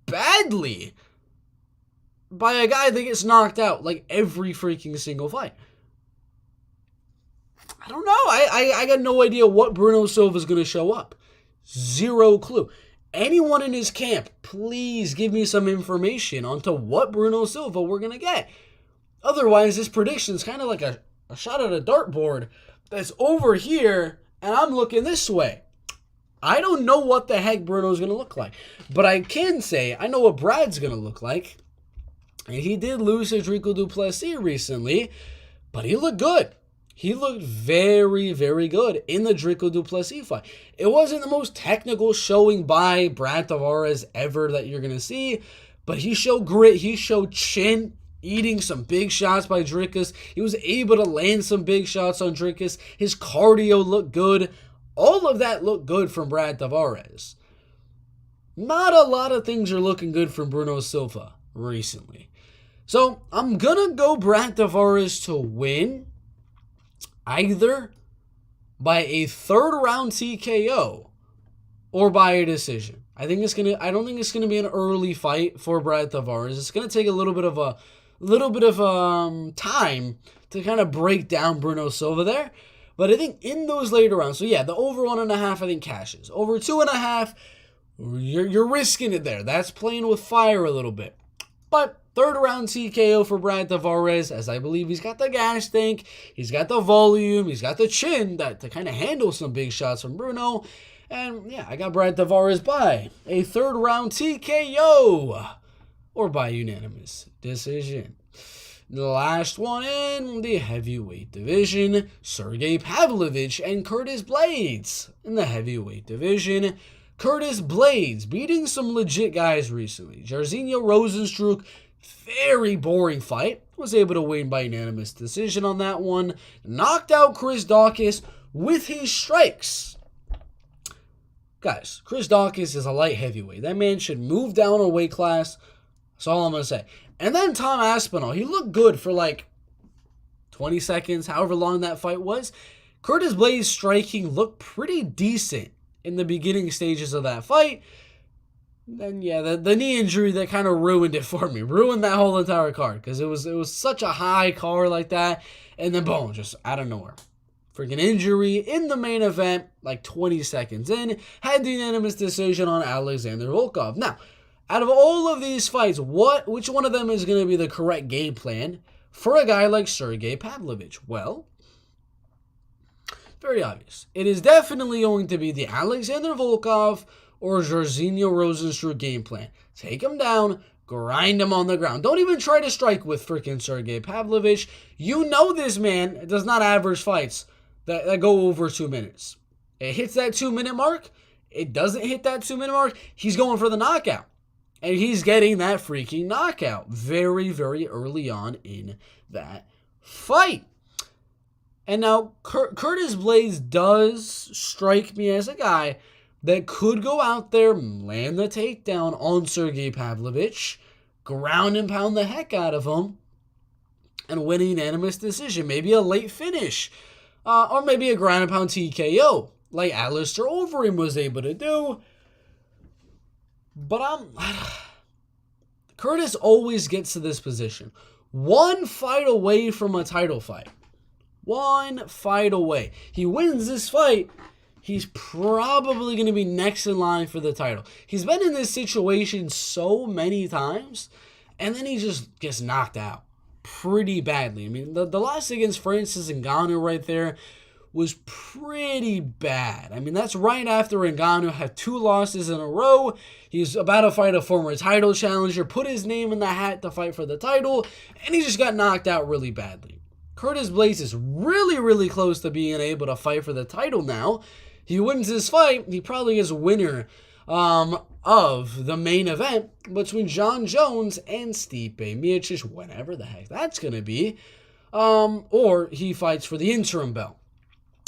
A: badly by a guy that gets knocked out like every freaking single fight? I don't know. I got no idea what Bruno Silva is going to show up. Zero clue. Anyone in his camp, please give me some information onto what Bruno Silva we're going to get. Otherwise, this prediction is kind of like a shot at a dartboard that's over here, and I'm looking this way. I don't know what the heck Bruno's going to look like. But I can say I know what Brad's going to look like. And he did lose to Dricko Du Plessis recently, but he looked good. He looked very, very good in the Dricko Du Plessis fight. It wasn't the most technical showing by Brad Tavares ever that you're going to see, but he showed grit. He showed chin, eating some big shots by Drickus. He was able to land some big shots on Drickus. His cardio looked good. All of that looked good from Brad Tavares. Not a lot of things are looking good from Bruno Silva recently. So, I'm going to go Brad Tavares to win either by a third round TKO or by a decision. I don't think it's gonna be an early fight for Brad Tavares. It's gonna take a little bit of time to kind of break down Bruno Silva there. But I think in those later rounds, so yeah, the over 1.5 I think cashes. Over 2.5, you're risking it there. That's playing with fire a little bit. But third round TKO for Brad Tavares, as I believe he's got the gas tank, he's got the volume, he's got the chin to kind of handle some big shots from Bruno. And yeah, I got Brad Tavares by a third round TKO or by unanimous decision. The last one in the heavyweight division, Sergey Pavlovich and Curtis Blaydes in the heavyweight division. Curtis Blaydes beating some legit guys recently. Jairzinho Rozenstruik, very boring fight. Was able to win by unanimous decision on that one. Knocked out Chris Daukaus with his strikes. Guys, Chris Daukaus is a light heavyweight. That man should move down a weight class. That's all I'm going to say. And then Tom Aspinall, he looked good for like 20 seconds, however long that fight was. Curtis Blaydes' striking looked pretty decent in the beginning stages of that fight. Then yeah, the knee injury that kind of ruined it for me. Ruined that whole entire card because it was such a high card like that. And then boom, just out of nowhere. Freaking injury in the main event, like 20 seconds in, had the unanimous decision on Alexander Volkov. Now, out of all of these fights, which one of them is going to be the correct game plan for a guy like Sergey Pavlovich? Well, very obvious. It is definitely going to be the Alexander Volkov or Jairzinho Rozenstruik game plan. Take him down, grind him on the ground. Don't even try to strike with freaking Sergey Pavlovich. You know this man does not average fights that go over 2 minutes. It hits that 2-minute mark. It doesn't hit that 2-minute mark. He's going for the knockout. And he's getting that freaking knockout very, very early on in that fight. And now, Curtis Blaydes does strike me as a guy that could go out there, land the takedown on Sergey Pavlovich, ground and pound the heck out of him, and win a unanimous decision. Maybe a late finish. Or maybe a ground and pound TKO, like Alistair Overeem was able to do. But Curtis always gets to this position. One fight away from a title fight. One fight away. He wins this fight, he's probably going to be next in line for the title. He's been in this situation so many times, and then he just gets knocked out pretty badly. I mean, the loss against Francis Ngannou right there was pretty bad. I mean, that's right after Ngannou had 2 losses in a row. He's about to fight a former title challenger, put his name in the hat to fight for the title, and he just got knocked out really badly. Curtis Blaydes is really, really close to being able to fight for the title now. He wins this fight, he probably is winner of the main event between Jon Jones and Stipe Miocic, whenever the heck that's going to be. Or he fights for the interim belt.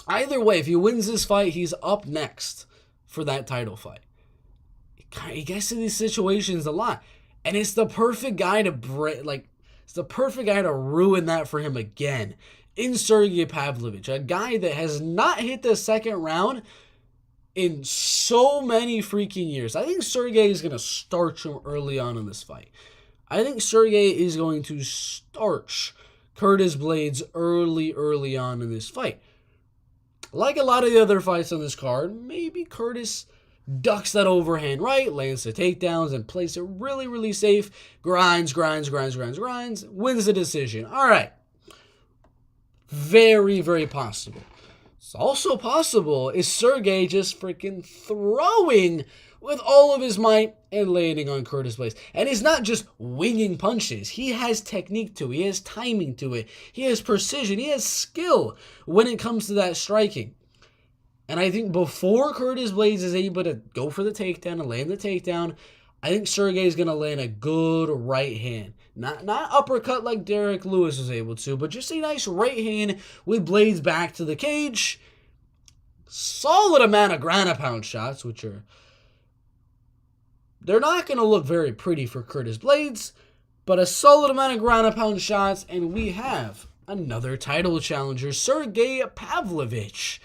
A: Either way, if he wins this fight, he's up next for that title fight. He gets in these situations a lot. And it's the perfect guy to it's the perfect guy to ruin that for him again. In Sergey Pavlovich, a guy that has not hit the second round in so many freaking years. I think Sergey is going to starch him early on in this fight. I think Sergey is going to starch Curtis Blaydes early on in this fight. Like a lot of the other fights on this card, maybe Curtis ducks that overhand right, lands the takedowns, and plays it really, really safe. Grinds, wins the decision. All right. Very, very possible. It's also possible is Sergey just freaking throwing with all of his might and landing on Curtis Blaydes. And he's not just winging punches. He has technique to it. He has timing to it. He has precision. He has skill when it comes to that striking. And I think before Curtis Blaydes is able to go for the takedown and land the takedown, I think Sergey is going to land a good right hand. Not uppercut like Derek Lewis was able to, but just a nice right hand with Blaydes back to the cage. Solid amount of ground and pound shots, which are... they're not going to look very pretty for Curtis Blaydes, but a solid amount of ground and pound shots, and we have another title challenger, Sergey Pavlovich.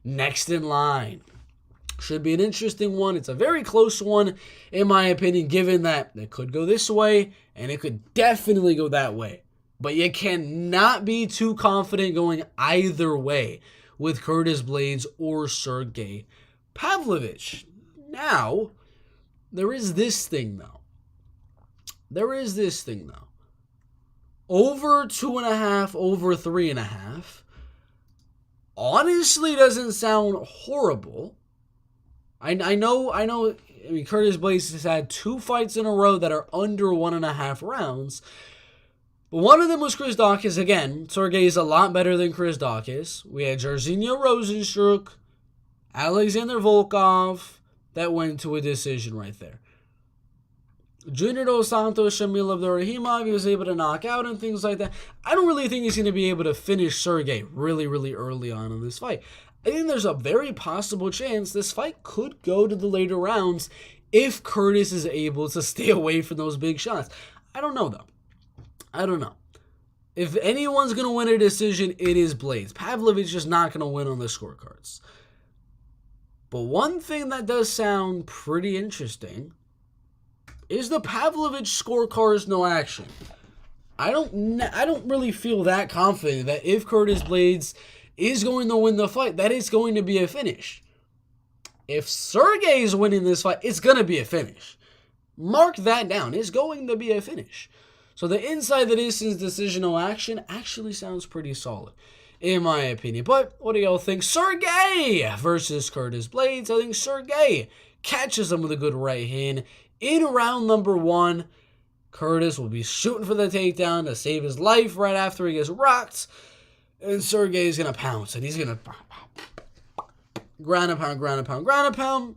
A: next in line. Should be an interesting one. It's a very close one, in my opinion, given that it could go this way and it could definitely go that way. But you cannot be too confident going either way with Curtis Blaydes or Sergey Pavlovich. Now, there is this thing, though. Over 2.5, over 3.5. Honestly, doesn't sound horrible. I know. I mean, Curtis Blaydes has had 2 fights in a row that are under 1.5 rounds. But one of them was Chris Daukaus. Again, Sergey is a lot better than Chris Daukaus. We had Jairzinho Rozenstruik, Alexander Volkov, that went to a decision right there. Junior Dos Santos, Shamil Abdurrahimov, he was able to knock out and things like that. I don't really think he's going to be able to finish Sergey really, really early on in this fight. I think there's a very possible chance this fight could go to the later rounds if Curtis is able to stay away from those big shots. I don't know, though. I don't know. If anyone's going to win a decision, it is Blaydes. Pavlovich is just not going to win on the scorecards. But one thing that does sound pretty interesting is the Pavlovich scorecards no action. I don't really feel that confident that if Curtis Blaydes is going to win the fight, that it's going to be a finish. If Sergey is winning this fight, it's going to be a finish. Mark that down. It's going to be a finish. So the inside the distance decision no action actually sounds pretty solid, in my opinion. But what do y'all think? Sergey versus Curtis Blaydes. I think Sergey catches him with a good right hand. In round number 1, Curtis will be shooting for the takedown to save his life right after he gets rocked. And Sergey is going to pounce. And he's going to ground and pound, ground and pound, ground and pound.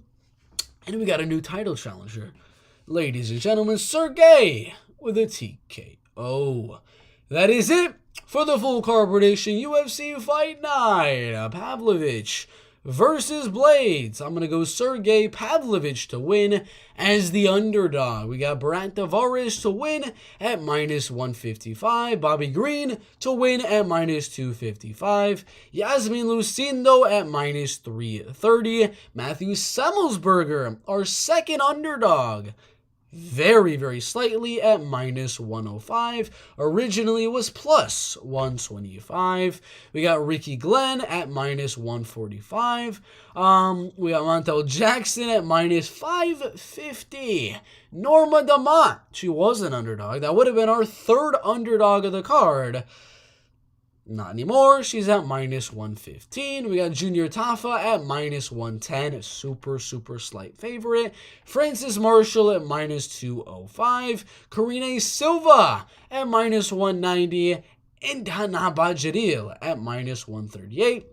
A: And we got a new title challenger. Ladies and gentlemen, Sergey with a TKO. That is it for the full card prediction. UFC Fight Night. Pavlovich versus Blaydes. I'm going to go Sergey Pavlovich to win as the underdog. We got Bert Tavares to win at -155. Bobby Green to win at -255. Yasmin Lucindo at -330. Matthew Semmelsberger, our second underdog, very, very slightly at -105. Originally it was +125. We got Ricky Glenn at -145. We got Montel Jackson at -550. Norma Damont, she was an underdog. That would have been our third underdog of the card. Not anymore. She's at -115. We got Junior Tafa at -110. A super, super slight favorite. Francis Marshall at -205. Karine Silva at -190. And Dana Bajadil at -138.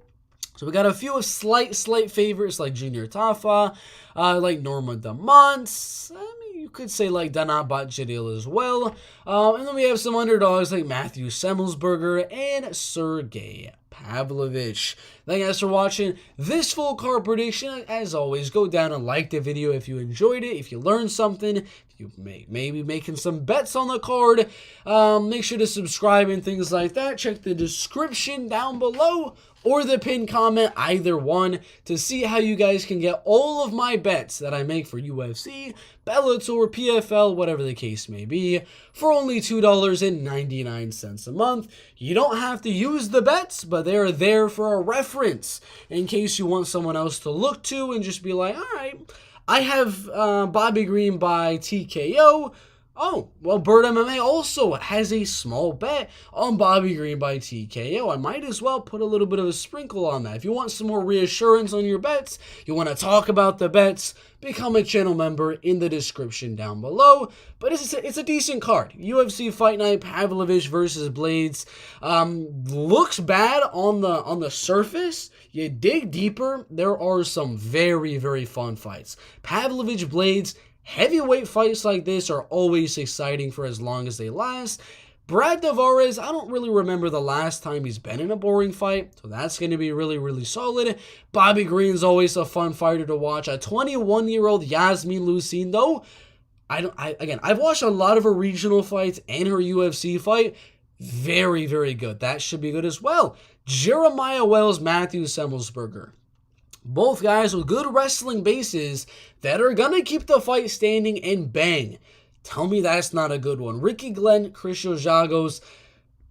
A: So we got a few of slight favorites like Junior Tafa, like Norma Damont. I mean, you could say like Dana Bajadil as well. And then we have some underdogs like Matthew Semmelsberger and Sergey Pavlovich. Thank you guys for watching this full card prediction. As always, go down and like the video if you enjoyed it, if you learned something, if you maybe making some bets on the card. Make sure to subscribe and things like that. Check the description down below or the pinned comment, either one, to see how you guys can get all of my bets that I make for UFC, Bellator, PFL, whatever the case may be, for only $2.99 a month. You don't have to use the bets, but they're there for a reference in case you want someone else to look to and just be like, all right, I have Bobby Green by TKO. Oh, well, Bert MMA also has a small bet on Bobby Green by TKO. I might as well put a little bit of a sprinkle on that. If you want some more reassurance on your bets, you want to talk about the bets, become a channel member in the description down below. But it's a decent card. UFC Fight Night, Pavlovich versus Blaydes. Looks bad on the surface. You dig deeper, there are some very, very fun fights. Pavlovich, Blaydes, heavyweight fights like this are always exciting for as long as they last. Bert Tavares, I don't really remember the last time he's been in a boring fight, so that's going to be really, really solid. Bobby Green's always a fun fighter to watch. A 21-year-old Yasmin Lucindo, I've watched a lot of her regional fights and her UFC fight. Very, very good. That should be good as well. Jeremiah Wells, Matthew Semmelsberger. Both guys with good wrestling bases that are going to keep the fight standing and bang. Tell me that's not a good one. Ricky Glenn, Chris Jagos.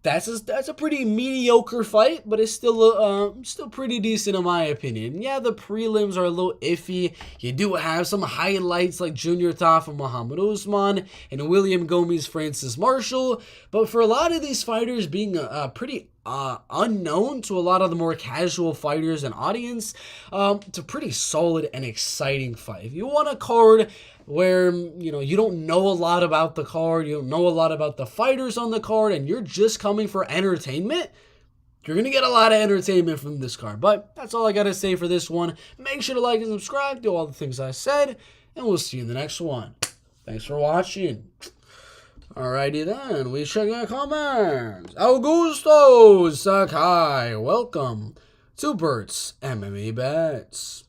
A: That's a pretty mediocre fight, but it's still pretty decent in my opinion. Yeah, the prelims are a little iffy. You do have some highlights like Junior Tafa and Muhammad Usman and William Gomez, Francis Marshall. But for a lot of these fighters being pretty unknown to a lot of the more casual fighters and audience, it's a pretty solid and exciting fight. If you want a card where, you don't know a lot about the card, you don't know a lot about the fighters on the card, and you're just coming for entertainment, you're going to get a lot of entertainment from this card. But that's all I got to say for this one. Make sure to like and subscribe, do all the things I said, and we'll see you in the next one. Thanks for watching. Alrighty then, we check our comments. Augusto Sakai, welcome to Bert's MMA Bets.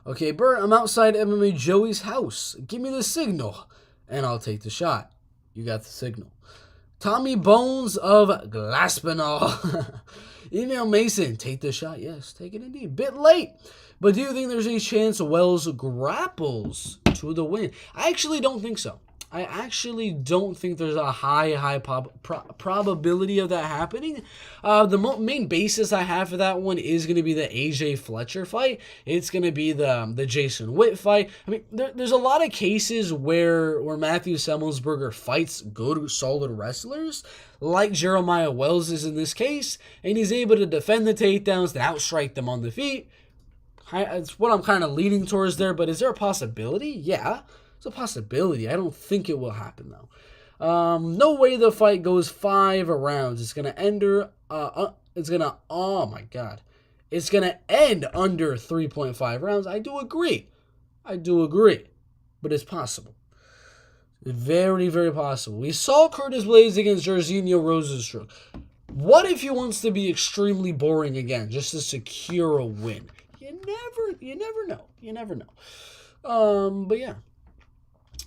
A: Okay, Bert, I'm outside MMA Joey's house. Give me the signal, and I'll take the shot. You got the signal. Tommy Bones of Glaspinall. Email Mason, take the shot. Yes, take it indeed. Bit late, but do you think there's any chance Wells grapples to the win? I actually don't think so. I actually don't think there's a high probability of that happening. The main basis I have for that one is going to be the AJ Fletcher fight. It's going to be the Jason Witt fight. I mean, there's a lot of cases where Matthew Semmelsberger fights good, solid wrestlers, like Jeremiah Wells is in this case, and he's able to defend the takedowns, to outstrike them on the feet. It's what I'm kind of leaning towards there, but is there a possibility? Yeah. It's a possibility. I don't think it will happen, though. No way the fight goes 5 rounds. It's going to end oh my God. It's going to end under 3.5 rounds. I do agree. But it's possible. Very, very possible. We saw Curtis Blaydes against Jairzinho Rosenstruck. What if he wants to be extremely boring again, just to secure a win? You never know. But yeah.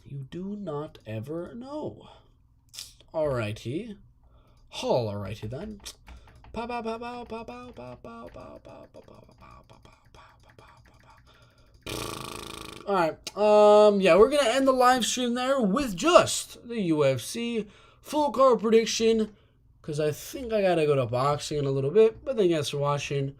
A: You do not ever know. Alrighty then. Alright, yeah, we're gonna end the live stream there with just the UFC full card prediction, because I think I gotta go to boxing in a little bit, but thank you guys for watching.